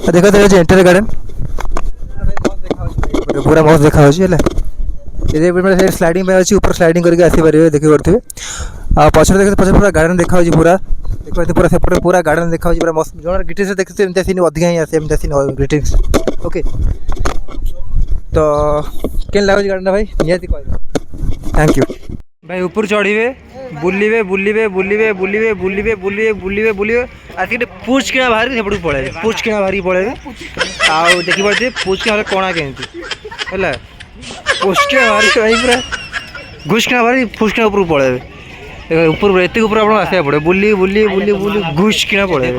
देखो देखो enter garden पूरा मस्त देखा ये स्लाइडिंग अच्छी ऊपर स्लाइडिंग करके आसीपारे देखी पारे आ पछे देखे पछे पूरा गार्डन देखा पूरा देखो पूरा सेपटे पूरा गार्डन देखा पूरा मस्त जो ग्रीटिंग्स देखते एमती सीन अधिका ही आसे एमती सीन ग्रीटिंग्स ओके तो केन लगुच गार्डन भाई निहाती कह थैंक यू भाई ऊपर चढ़े बुलिबे बुलिबे बुलिबे बुलिबे बुलिबे बुलिबे बुलिबे बुलिबे आसिक पूछ किना बाहर सेपटू पड़े पूछ किना बाहर पड़े आउ देखी पारे पूछ किना कणा केमती है पूछ किना बाहर पूरा घुष किना बाहर फुस किना ऊपर पड़े ऊपर एत ऊपर आप आसा पड़े बुली बुली बुली बुली घुष किना पड़े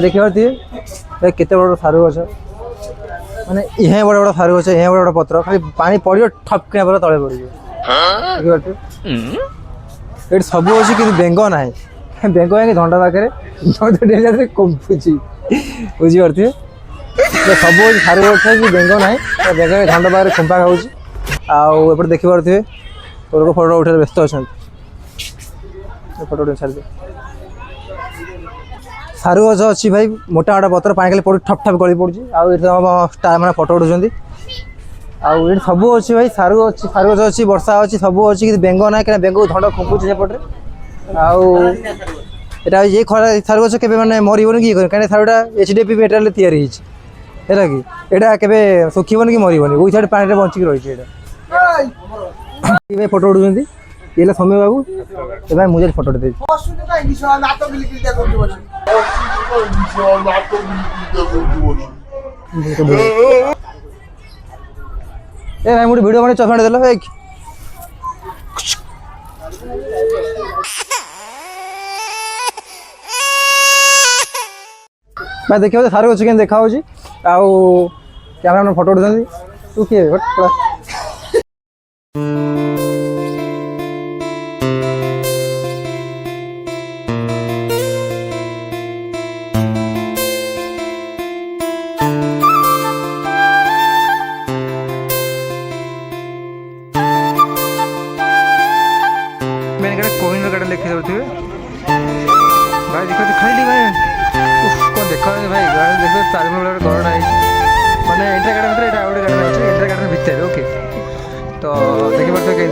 देखी पारे केते बड़ सारू गछ माने इहे बड़ बड़ सारू गछ इहे बड़ बड़ पत्र खाली पानी पड़ो ठप किना पर तले पड़ ये सब अच्छी कि बेंग ना बेंग है धंडा पाखे कंपुची बुझीपारे सब सारू गए कि बेंग ना बेंग धंडा पाखे खुंपा खाऊँ आउट देखिपे तोर फोटो उठे व्यस्त अच्छा फोटो उठे छाड़ सारू गछ अच्छी भाई मोटा मोटा पत्र पानी खाली पड़ ठप ठप गली पड़ी आम फोटो उठाऊँ आउ ये सब अच्छी भाई सारू गछ अच्छी वर्षा अच्छी सब अच्छी कि बेंग ना क्या बेंग धंडा खुंपुचे सेपटे आउटा ये खरा सारू गछ के मैंने मरबन कि कहीं सारूटा HDP मेटेरियल तैयारी है कि यहाँ के सुखन कि मरबन वो साइड पानी बचिक रही है फोटो उठाऊँ ये सौम्य बाबू ये मुझे फोटो दे ए भाई मुझे वीडियो बने चश्मा देलो एक मैं देखिए सारे अच्छे देखा आउ कैमरा फोटो उठा तू किए कोहिनूर गार्डन लिखी देते भाई देखो खाली भाई कौन देखा भाई गार्डन देखो चार मिनट घर ना मैंने एंट्री गार्डन भितर यहाँ गोटे गार्डन अच्छे एंट्री गार्डन भितर ओके तो देखी पार्थ के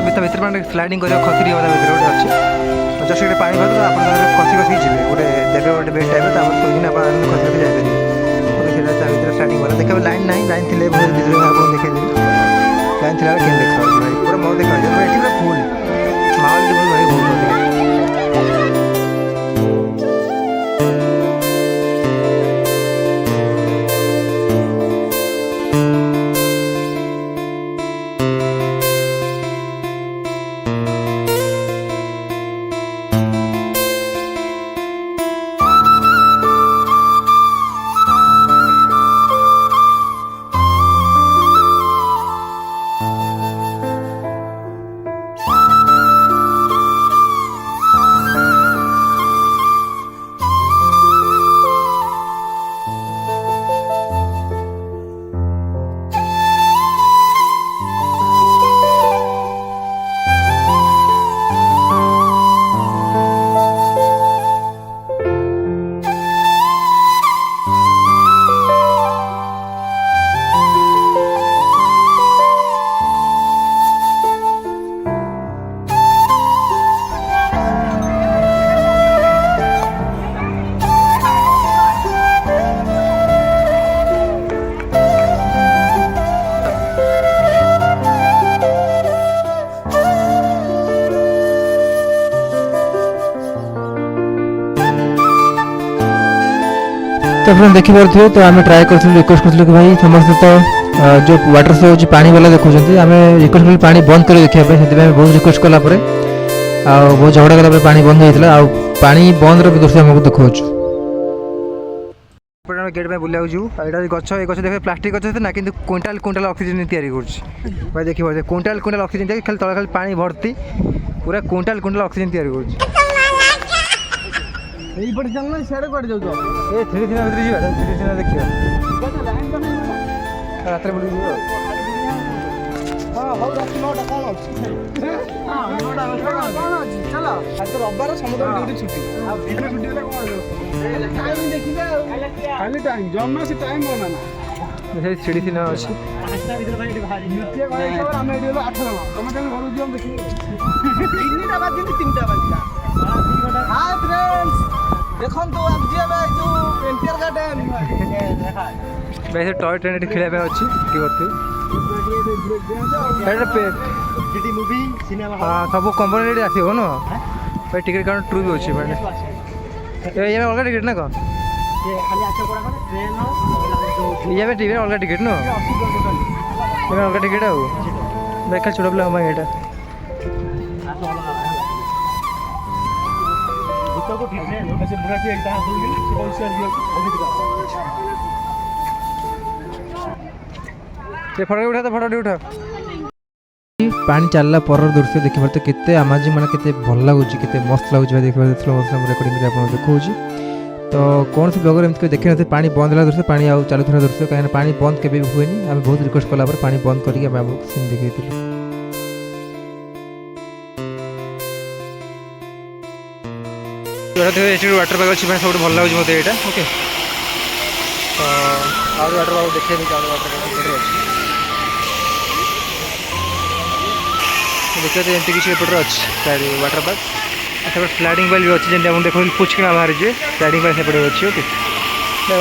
भितर मैंने स्लाइडिंग कर खसरी वाला भितर गोटे अच्छे जस्ट गोटे पानी भात आप खसी खसी जी गोटे देवे गोटे बेड टाइप आप खसी खसी जाए स्टार्टिंग वाला देखा लाइन ना लाइन थी देखे लाइन थी देखा भाई पूरा बहुत देखा पूरा फुल माहौल भाई बहुत तो फ्रेंड देखिपे तो आम ट्राए कर रिक्वेस्ट कर भाई समस्त तो जो वाटर शो हो पानी वाला देखुं आम रिक्वेस्ट कर पानी बंद कर देखा से बहुत रिक्वेस्ट कला बहुत झगड़ा कला पानी बंद होता है पानी बंद दृश्य आमको देखा गेट में बुला गछ ये गछ देखे प्लास्टिक गछ ना कि क्विंटाल क्विंटाल ऑक्सीजन तैयारी कर भाई देखिए क्विंटाल क्विंटाल ऑक्सीजन खाली तले खाली पानी भर्ती पूरा क्विंटाल क्विंटाल ऑक्सीजन तैयारी कर এইপଟେ ଚାଲୁନ ସିଆଡ଼େ କୁଆଡ଼େ ଯାଉଛ ଏ ଧୀରେ ଧୀରେ ଭିତରେ ଯିବା ଧୀରେ ଧୀରେ ଦେଖିବା ରାତିରେ ବୁଲି ଯିବା ହଉ 9ଟା କ'ଣ ଅଛି ଚାଲ ଆଜି ତ ରବିବାର ସମୁଦ୍ର ଡ୍ୟୁଟି ଛୁଟି ଆଉ ଛୁଟି ହେଲେ କ'ଣ ଟାଇମ୍ ଦେଖିବେ ଆଉ ଖାଲି ଟାଇମ୍ ଜମା ସେ ଟାଇମ୍ ବନା ନା ସେଇ ସିଡ଼ି ସିନା ଅଛି ଆମେ ଏଠି ଗଲୁ 8 ଜଣ ତମେ କେମିତି ଘରକୁ ଯିବ ଦେଖିବେ 3ଟା ବାଜିନି 3ଟା ବାଜିଲା ହାଇ ଫ୍ରେଣ୍ଡସ୍ ଦେଖନ୍ତୁ ଆଜି ଆମେ ଯୋଉ ଏନ୍ଟିଆର୍ ଗାର୍ଡେନ୍ ଭାଇ ସେ ଟୟ ଟ୍ରେନ୍ ଏଠି ଖେଳିବା ପାଇଁ ଅଛି କି କରୁଥିବେ ମୁଭି ସିନେମା ହଁ ସବୁ କମ୍ପାନୀ ଏଠି ଆସିବ ନୁହଁ ଭାଇ ଟିକେଟ୍ କାରଣ ଟ୍ରୁ ବି ଅଛି ମାନେ ଇଏ ଅଲଗା ଟିକେଟ୍ ନା କ'ଣ ଇଏ ପାଇଁ ଟିକେଟ୍ ଅଲଗା ଟିକେଟ୍ ନୁହଁ ଏବେ ଅଲଗା ଟିକେଟ୍ ଆଉ ବେକାର ଛୋଟ ପିଲା ପାଇଁ ଏଇଟା ଫଟୋ ଉଠା ତ ଫଟୋ ଉଠା ପାଣି ଚାଲିଲା ପରର ଦୃଶ୍ୟ ଦେଖିପାରୁଥିବେ କେତେ ଆମାଜି ମାନେ କେତେ ଭଲ ଲାଗୁଛି କେତେ ମସ୍ତ ଲାଗୁଛି ଭାଇ ଦେଖିପାରୁଥିବେ ସ୍ଲୋ ମୋସନ୍ ରେକର୍ଡ଼ିଂରେ ଆପଣଙ୍କୁ ଦେଖାଉଛି ତ କୌଣସି ବ୍ଲଗର ଏମିତି ଦେଖିନଥିବେ ପାଣି ବନ୍ଦ ହେଲା ଦୃଶ୍ୟ ପାଣି ଆଉ ଚାଲୁଥିବା ଦୃଶ୍ୟ କାହିଁକିନା ପାଣି ବନ୍ଦ କେବେ ବି ହୁଏନି ଆମେ ବହୁତ ରିକ୍ୱେଷ୍ଟ କଲା ପରେ ପାଣି ବନ୍ଦ କରିକି ଆମେ ଆମକୁ ସିନ୍ ଦେଖେଇଥିଲୁ ଏଠି ୱାଟର ପାର୍କ ଅଛି ପାଇଁ ସବୁଠୁ ଭଲ ଲାଗୁଛି ମୋତେ ଏଇଟା ଓକେ ତ ଆହୁରି ୱାଟର ପାର୍କ ଦେଖେଇନି ଆହୁରି ୱାଟର ପାର୍କ ଅଛି देखिए एमती किसी एपटे अच्छी वाटर पार्क सेपटे स्लाइडिंग पाइल भी अच्छी जमी आप देखो पुचकिना बाहर जी स्लाइडिंग पाइल सेपटे अच्छी ओके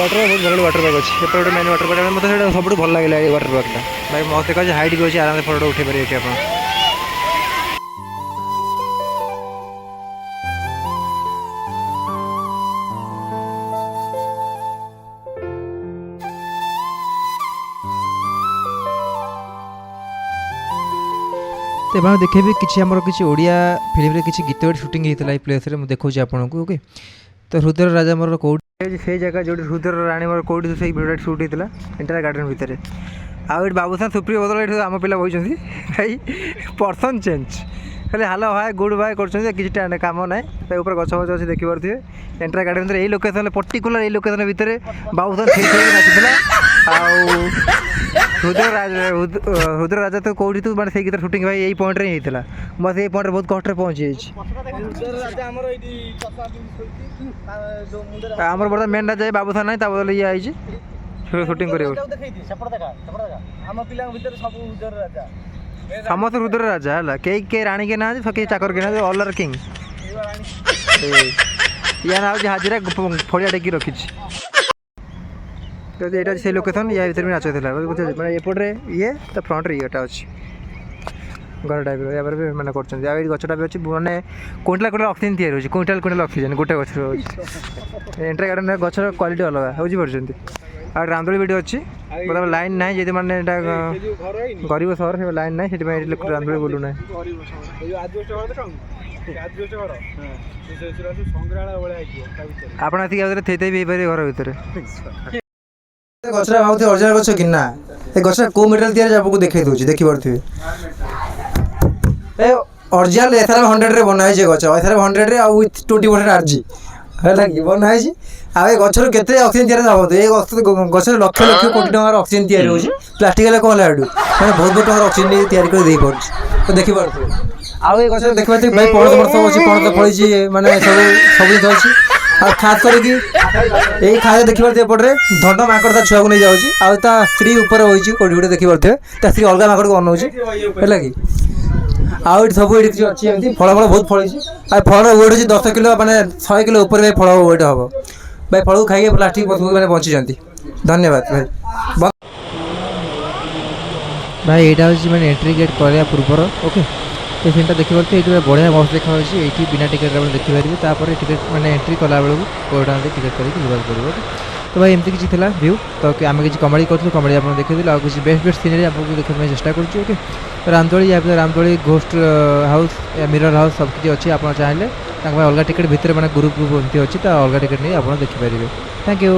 वाटर बहुत भल वाटर पार्क अच्छी एपटे मेन वाटर पार्क मतलब सब भल लगे ये वाटर पार्कटा भाई मत देखा हाइट भी अच्छी आराम से फोटो उठे पारे आप तो एवं देखे भी किसी आमर किसी ओडिया फिल्म किसी गीत शूटिंग होता है प्लेस मुझे देखा आपको ओके तो रुद्र राजा मोर कौटी से जगह जो रुद्र राणी मोर कौटी से भिडियो शूट होता एंटायर गार्डन भितर आउ बाबूसान सुप्रिय बदल ये आम पिला बही भाई पर्सन चेंज खाली हालो हाय गुड बाय कर कम ना ऊपर गछ गछ अच्छे देखिपे एंटायर गार्डन भितर यही लोकेशन पर्टिकुलर यही लोकेशन भितर बाबूसान नाचुला रुद्र राजा तो कौटी तू मैंने गीत शूटिंग भाई यही पॉइंट ही होता बस ये पॉइंट बहुत कष्ट पहुँची आमर बर्तमान मेन राजा बाबूसान ना बदल ये आई शूटिंग कर समस्त रुद्र राजा है कई राणी के ना कई चाकर के ना ऑलर किंग या ना हाजिरा फड़िया टेक रखी तो ये से लोकेशन या भर भी नाच मैंने एपटे ये तो फ्रंट ये अच्छी घर टाइप या भी मैंने कर गचटा भी अच्छी मैंने क्विंटाल क्विंटाल ऑक्सीजन तैयार हो क्विंटाल क्विंटाल ऑक्सीजन गोटे गच एंट्री गार्डन गचर क्वालिटी अलग बुझीपार आ रामदोली वीडियो अच्छी मतलब लाइन ना जी मैंने गरीब सहर से लाइन ना रामदोली बोलू ना आप थे भी घर भितर गचरा भाव अर्जिनाल गच कि ना गचरा कौ मेटेरियल तैयार आपको देखा दूसरी देखिपे अर्जिनाल एथर 100 बनाई गच एथर 100 विथ 20% आरजी है बनाई आ गचर के ऑक्सीजन तैयार ये गचर लक्ष लक्ष कोटी टकर ऑक्सीजन तैयार हो प्लास्टिक कौन है मैंने बहुत बहुत टकर ऑक्सीजन तैयार कर दे पार्छ तो देखिपे आउ ये गचर देखा भाई पणस मणस अच्छी पणस फड़ी मैंने सब जिन अच्छी आ खास करके यही खाद्य देखिपे एपटे धंड माकड़ ता छुआ को नहीं जाऊँगी आ स्त्री ऊपर होती कौटी गोटे देखिपे स्त्री अलग माकड़ को अनाऊँगी है कि आउ सब ये अच्छी एमती फल फल बहुत फड़ी आ फल वेट अच्छी 10 किलो मैंने 100 किलो ऊपर भाई फल वेट हम भाई फल को खाई प्लास्टिक मैंने बची धन्यवाद भाई भाई यहाँ हूँ मैंने एंट्री गेट कराया पूर्वर ओके तो सीटा देखिए ये बढ़िया मस्त देखा ये बिना टिकेट देखिपारे टिकेट मैंने एंट्री कला बेलू 100 टଙ୍କା टिकेट करके पड़ो तो भाई एमती किसी था व्यू तो आम किसी कमेडी करूँ कमेडी आप देखिए किसी बेस्ट बेस्ट सीनरी आपको देखने चेष्टा करूँ ओके तो रामदोली या रामदोली घोस्ट हाउस या मिरर हाउस सब किसी अच्छी आप चाहिए अलग टिकेट भितर मैंने ग्रुप ग्रुप एमती अच्छी तो अलग टिकेट नहीं आप देखिपारे थैंक यू।